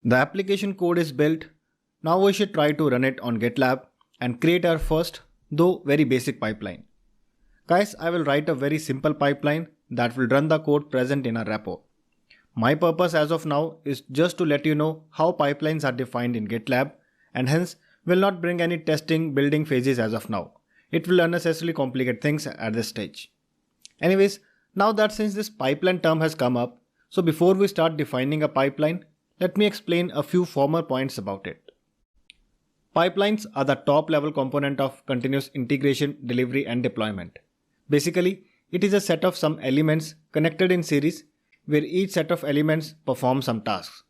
The application code is built. Now we should try to run it on GitLab and create our first, though very basic pipeline. Guys, I will write a very simple pipeline that will run the code present in our repo. My purpose as of now is just to let you know how pipelines are defined in GitLab and hence will not bring any testing building phases as of now. It will unnecessarily complicate things at this stage. Anyways, now that since this pipeline term has come up, so before we start defining a pipeline, let me explain a few formal points about it. Pipelines are the top level component of continuous integration, delivery and deployment. Basically, it is a set of some elements connected in series where each set of elements perform some tasks.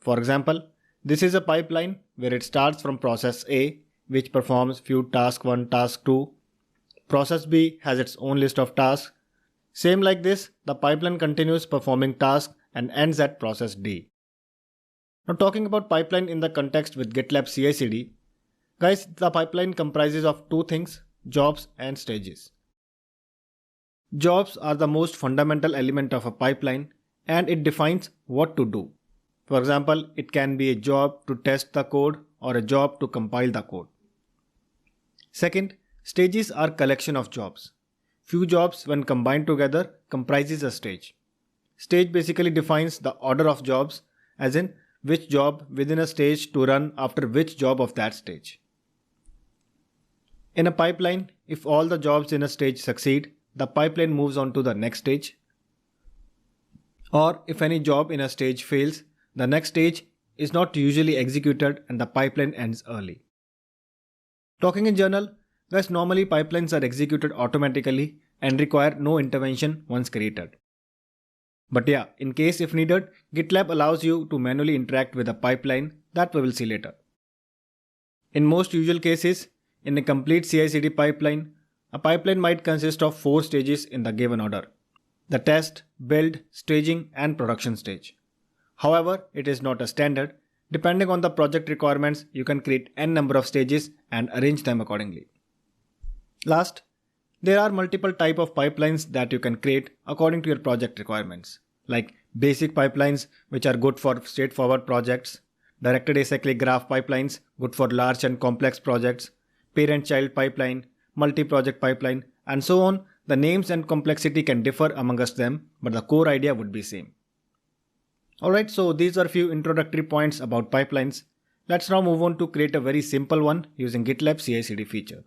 For example, this is a pipeline where it starts from process A, which performs few task 1, task 2. Process B has its own list of tasks. Same like this, the pipeline continues performing tasks and ends at process D. Now talking about pipeline in the context with GitLab CI/CD, guys, the pipeline comprises of two things, jobs and stages. Jobs are the most fundamental element of a pipeline and it defines what to do. For example, it can be a job to test the code or a job to compile the code. Second, stages are collection of jobs. Few jobs when combined together comprises a stage. Stage basically defines the order of jobs, as in which job within a stage to run after which job of that stage. In a pipeline, if all the jobs in a stage succeed, the pipeline moves on to the next stage. Or if any job in a stage fails, the next stage is not usually executed and the pipeline ends early. Talking in general, guys, normally pipelines are executed automatically and require no intervention once created. But yeah, in case if needed, GitLab allows you to manually interact with a pipeline that we will see later. In most usual cases, in a complete CI/CD pipeline, a pipeline might consist of 4 stages in the given order: the test, build, staging and production stage. However, it is not a standard. Depending on the project requirements, you can create n number of stages and arrange them accordingly. Last, there are multiple types of pipelines that you can create according to your project requirements, like basic pipelines which are good for straightforward projects, directed acyclic graph pipelines good for large and complex projects, parent-child pipeline, multi-project pipeline, and so on. The names and complexity can differ amongst them, but the core idea would be same. Alright, so these are a few introductory points about pipelines. Let's now move on to create a very simple one using GitLab CI/CD feature.